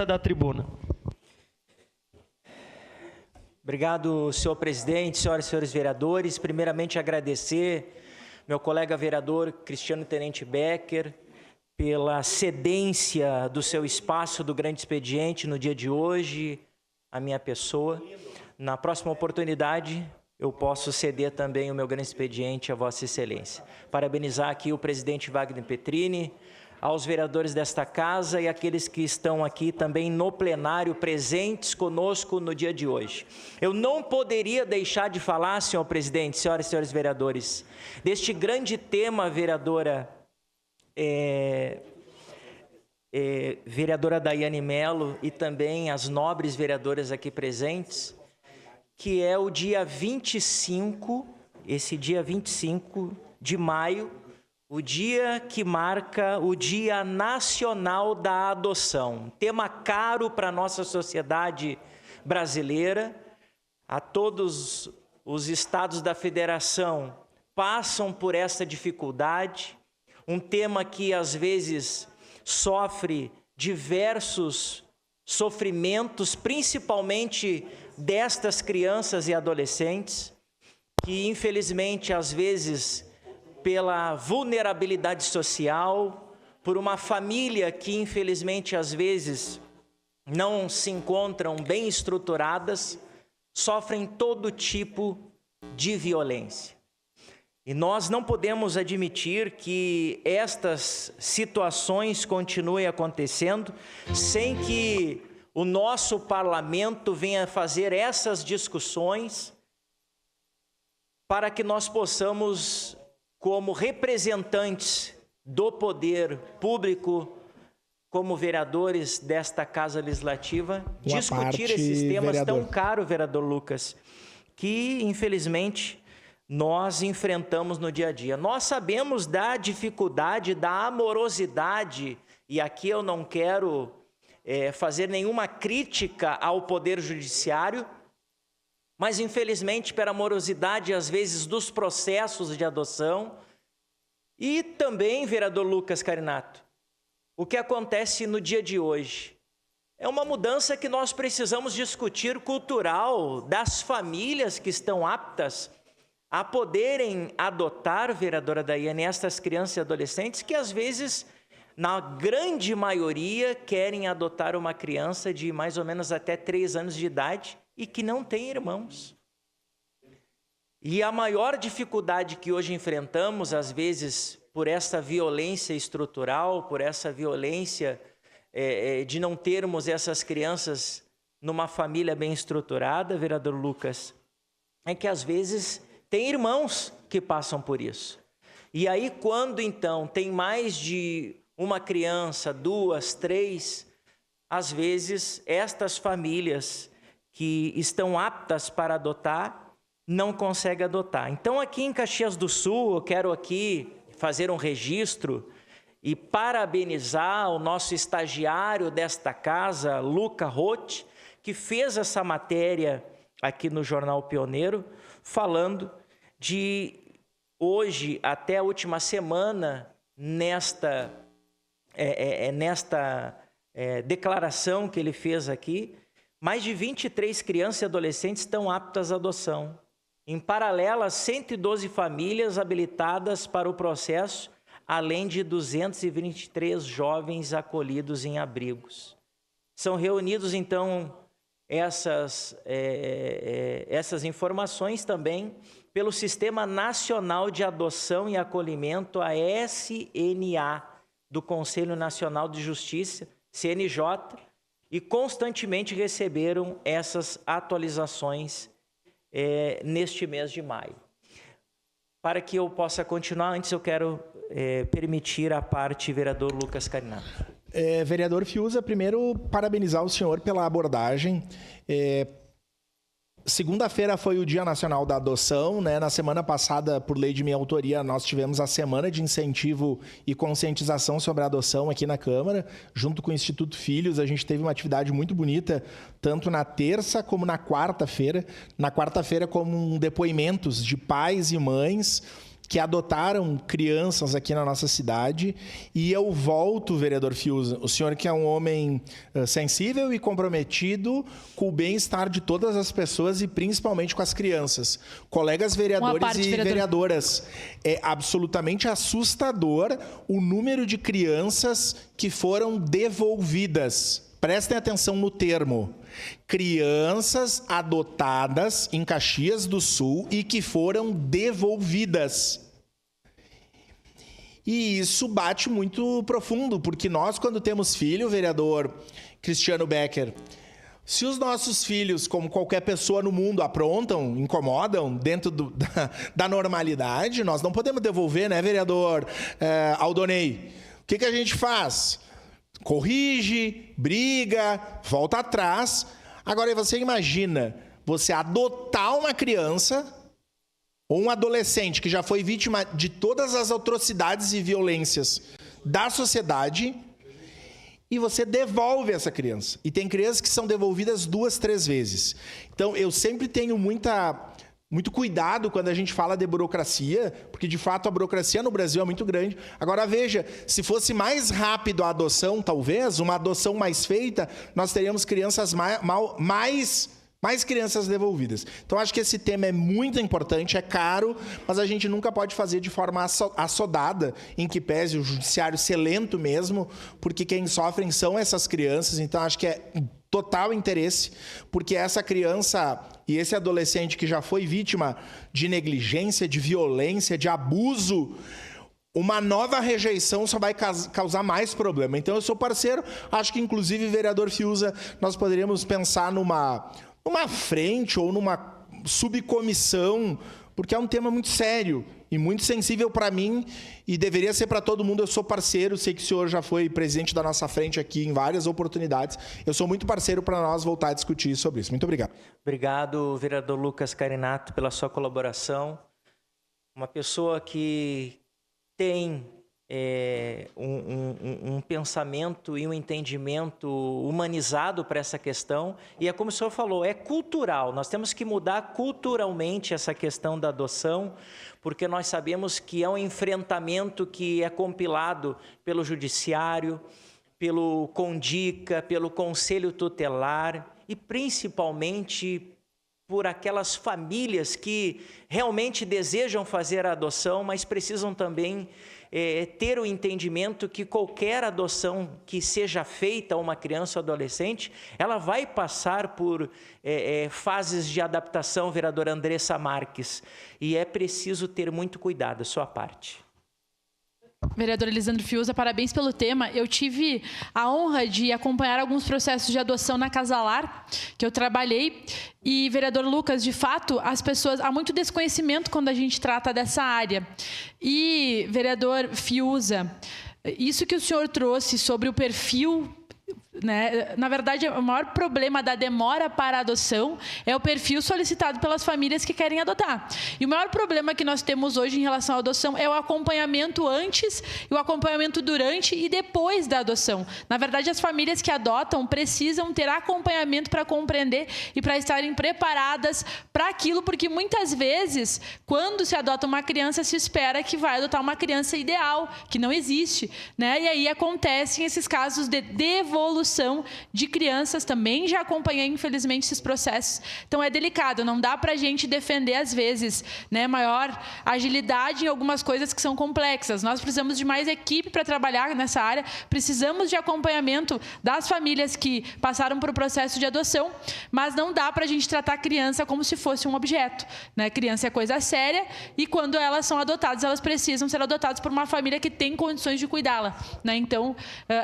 da tribuna. Obrigado, senhor presidente, senhoras e senhores vereadores. Primeiramente, agradecer meu colega vereador Cristiano Tenente Becker pela cedência do seu espaço do grande expediente no dia de hoje, a minha pessoa. Na próxima oportunidade, eu posso ceder também o meu grande expediente a Vossa Excelência. Parabenizar aqui o presidente Wagner Petrini, aos vereadores desta casa e aqueles que estão aqui também no plenário presentes conosco no dia de hoje. Eu não poderia deixar de falar, senhor presidente, senhoras e senhores vereadores, deste grande tema, vereadora Daiane Mello e também as nobres vereadoras aqui presentes, que é o dia 25, esse dia 25 de maio, o dia que marca o Dia Nacional da Adoção. Tema caro para a nossa sociedade brasileira. A todos os estados da federação passam por essa dificuldade. Um tema que às vezes sofre diversos sofrimentos, principalmente destas crianças e adolescentes, que infelizmente às vezes pela vulnerabilidade social, por uma família que infelizmente às vezes não se encontram bem estruturadas, sofrem todo tipo de violência. E nós não podemos admitir que estas situações continuem acontecendo sem que o nosso parlamento venha fazer essas discussões para que nós possamos, como representantes do poder público, como vereadores desta Casa Legislativa, discutir esses temas tão caros, vereador Lucas, que infelizmente nós enfrentamos no dia a dia. Nós sabemos da dificuldade, da amorosidade, e aqui eu não quero fazer nenhuma crítica ao Poder Judiciário, mas infelizmente pela morosidade às vezes dos processos de adoção. E também, vereador Lucas Carinato, o que acontece no dia de hoje é uma mudança que nós precisamos discutir, cultural, das famílias que estão aptas a poderem adotar, vereadora Daiane, estas crianças e adolescentes que às vezes, na grande maioria, querem adotar uma criança de mais ou menos até 3 anos de idade e que não tem irmãos. E a maior dificuldade que hoje enfrentamos, às vezes, por essa violência estrutural, por essa violência de não termos essas crianças numa família bem estruturada, vereador Lucas, é que às vezes tem irmãos que passam por isso. E aí, quando então tem mais de uma criança, 2, 3, às vezes estas famílias que estão aptas para adotar não conseguem adotar. Então, aqui em Caxias do Sul, eu quero aqui fazer um registro e parabenizar o nosso estagiário desta casa, Luca Roth, que fez essa matéria aqui no Jornal Pioneiro, falando de hoje até a última semana, nesta declaração que ele fez aqui, mais de 23 crianças e adolescentes estão aptas à adoção. Em paralelo, 112 famílias habilitadas para o processo, além de 223 jovens acolhidos em abrigos. São reunidos, então, essas informações também pelo Sistema Nacional de Adoção e Acolhimento, a SNA, do Conselho Nacional de Justiça, CNJ, e constantemente receberam essas atualizações neste mês de maio. Para que eu possa continuar, antes eu quero permitir a parte vereador Lucas Carinato. Vereador Fiuza, primeiro parabenizar o senhor pela abordagem. Segunda-feira foi o Dia Nacional da Adoção, né? Na semana passada, por lei de minha autoria, nós tivemos a Semana de Incentivo e Conscientização sobre a Adoção aqui na Câmara, junto com o Instituto Filhos. A gente teve uma atividade muito bonita, tanto na terça como na quarta-feira. Na quarta-feira, com depoimentos de pais e mães que adotaram crianças aqui na nossa cidade. E eu volto, vereador Fiuza, o senhor que é um homem sensível e comprometido com o bem-estar de todas as pessoas e principalmente com as crianças. Colegas vereadores e vereadoras, é absolutamente assustador o número de crianças que foram devolvidas. Prestem atenção no termo. Crianças adotadas em Caxias do Sul e que foram devolvidas. E isso bate muito profundo, porque nós, quando temos filho, vereador Cristiano Becker, se os nossos filhos, como qualquer pessoa no mundo, aprontam, incomodam dentro da normalidade, nós não podemos devolver, né, vereador Aldonei? O que a gente faz? Corrige, briga, volta atrás. Agora, você imagina você adotar uma criança ou um adolescente que já foi vítima de todas as atrocidades e violências da sociedade e você devolve essa criança. E tem crianças que são devolvidas 2, 3 vezes. Então, eu sempre tenho muito cuidado quando a gente fala de burocracia, porque, de fato, a burocracia no Brasil é muito grande. Agora, veja, se fosse mais rápido a adoção, talvez, uma adoção mais feita, nós teríamos crianças mais crianças devolvidas. Então, acho que esse tema é muito importante, é caro, mas a gente nunca pode fazer de forma assodada, em que pese o judiciário ser lento mesmo, porque quem sofrem são essas crianças. Então, acho que é total interesse, porque essa criança e esse adolescente que já foi vítima de negligência, de violência, de abuso, uma nova rejeição só vai causar mais problema. Então, eu sou parceiro, acho que, inclusive, vereador Fiuza, nós poderíamos pensar numa frente ou numa subcomissão, porque é um tema muito sério e muito sensível para mim e deveria ser para todo mundo. Eu sou parceiro, sei que o senhor já foi presidente da nossa frente aqui em várias oportunidades. Eu sou muito parceiro para nós voltar a discutir sobre isso. Muito obrigado. Obrigado, vereador Lucas Carinato, pela sua colaboração. Uma pessoa que tem um pensamento e um entendimento humanizado para essa questão, e é como o senhor falou, é cultural. Nós temos que mudar culturalmente essa questão da adoção, porque nós sabemos que é um enfrentamento que é compilado pelo judiciário, pelo CONDICA, pelo Conselho Tutelar e principalmente por aquelas famílias que realmente desejam fazer a adoção, mas precisam também ter o entendimento que qualquer adoção que seja feita a uma criança ou adolescente, ela vai passar por fases de adaptação, vereadora Andressa Marques, e é preciso ter muito cuidado da sua parte. Vereador Elisandro Fiuza, parabéns pelo tema. Eu tive a honra de acompanhar alguns processos de adoção na Casalar, que eu trabalhei. E, vereador Lucas, de fato, as pessoas... Há muito desconhecimento quando a gente trata dessa área. E, vereador Fiuza, isso que o senhor trouxe sobre o perfil... Na verdade, o maior problema da demora para a adoção é o perfil solicitado pelas famílias que querem adotar. E o maior problema que nós temos hoje em relação à adoção é o acompanhamento antes, e o acompanhamento durante e depois da adoção. Na verdade, as famílias que adotam precisam ter acompanhamento para compreender e para estarem preparadas para aquilo, porque muitas vezes, quando se adota uma criança, se espera que vai adotar uma criança ideal, que não existe, né? E aí acontecem esses casos de devolução de crianças. Também já acompanhei, infelizmente, esses processos. Então, é delicado, não dá para a gente defender, às vezes, né, maior agilidade em algumas coisas que são complexas. Nós precisamos de mais equipe para trabalhar nessa área, precisamos de acompanhamento das famílias que passaram por o processo de adoção, mas não dá para a gente tratar a criança como se fosse um objeto, né? Criança é coisa séria e, quando elas são adotadas, elas precisam ser adotadas por uma família que tem condições de cuidá-la, né? Então,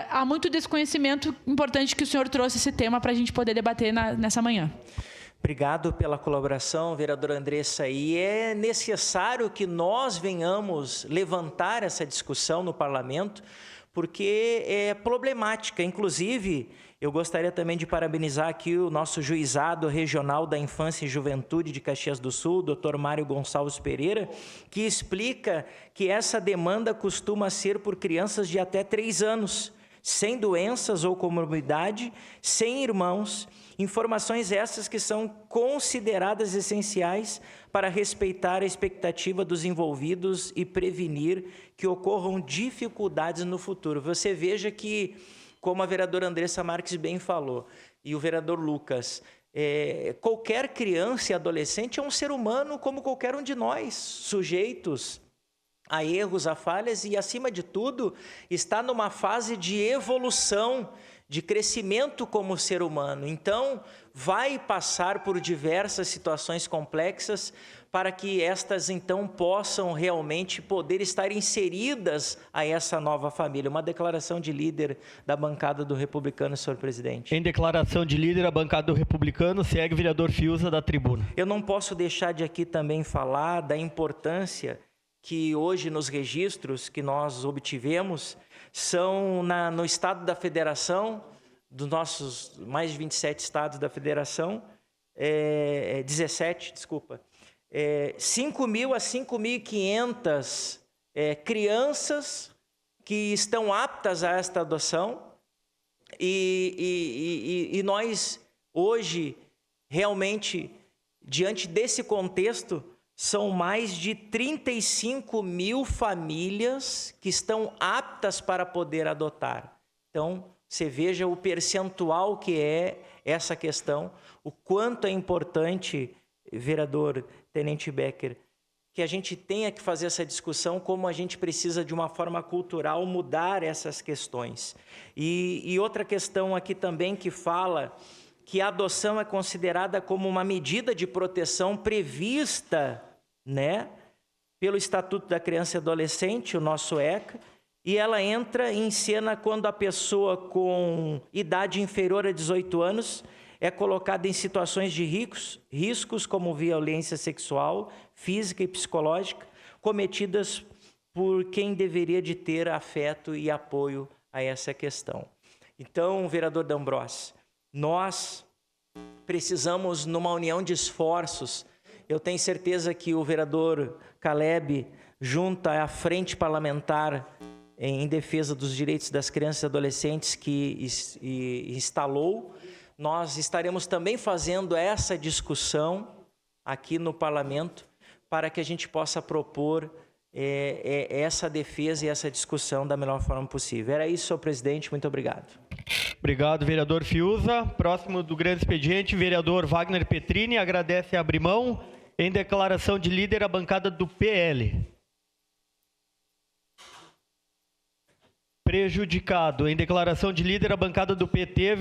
há muito desconhecimento. Importante que o senhor trouxe esse tema para a gente poder debater nessa manhã. Obrigado pela colaboração, vereadora Andressa. E é necessário que nós venhamos levantar essa discussão no parlamento, porque é problemática. Inclusive, eu gostaria também de parabenizar aqui o nosso juizado regional da Infância e Juventude de Caxias do Sul, Dr. Mário Gonçalves Pereira, que explica que essa demanda costuma ser por crianças de até 3 anos. sem doenças ou comorbidade, sem irmãos. Informações essas que são consideradas essenciais para respeitar a expectativa dos envolvidos e prevenir que ocorram dificuldades no futuro. Você veja que, como a vereadora Andressa Marques bem falou, e o vereador Lucas, qualquer criança e adolescente é um ser humano como qualquer um de nós, sujeitos a erros, a falhas e, acima de tudo, está numa fase de evolução, de crescimento como ser humano. Então, vai passar por diversas situações complexas para que estas, então, possam realmente poder estar inseridas a essa nova família. Uma declaração de líder da bancada do Republicano, senhor presidente. Em declaração de líder, a bancada do Republicano segue o vereador Fiuza da tribuna. Eu não posso deixar de aqui também falar da importância que hoje nos registros que nós obtivemos são no estado da federação, dos nossos mais de 27 estados da federação, 17, desculpa, 5.000 a 5.500 crianças que estão aptas a esta adoção e nós hoje realmente, diante desse contexto, são mais de 35.000 famílias que estão aptas para poder adotar. Então, você veja o percentual que é essa questão, o quanto é importante, vereador Tenente Becker, que a gente tenha que fazer essa discussão, como a gente precisa, de uma forma cultural, mudar essas questões. E outra questão aqui também que fala que a adoção é considerada como uma medida de proteção prevista, né, pelo Estatuto da Criança e Adolescente, o nosso ECA, e ela entra em cena quando a pessoa com idade inferior a 18 anos é colocada em situações de riscos como violência sexual, física e psicológica, cometidas por quem deveria de ter afeto e apoio a essa questão. Então, vereador D'Ambrossi, nós precisamos, numa união de esforços, eu tenho certeza que o vereador Caleb, junto à frente parlamentar em defesa dos direitos das crianças e adolescentes que instalou, nós estaremos também fazendo essa discussão aqui no parlamento para que a gente possa propor essa defesa e essa discussão da melhor forma possível. Era isso, senhor presidente. Muito obrigado. Obrigado, vereador Fiuza. Próximo do grande expediente, vereador Wagner Petrini. Agradece a abrir mão. Em declaração de líder, a bancada do PL. Prejudicado. Em declaração de líder, a bancada do PT.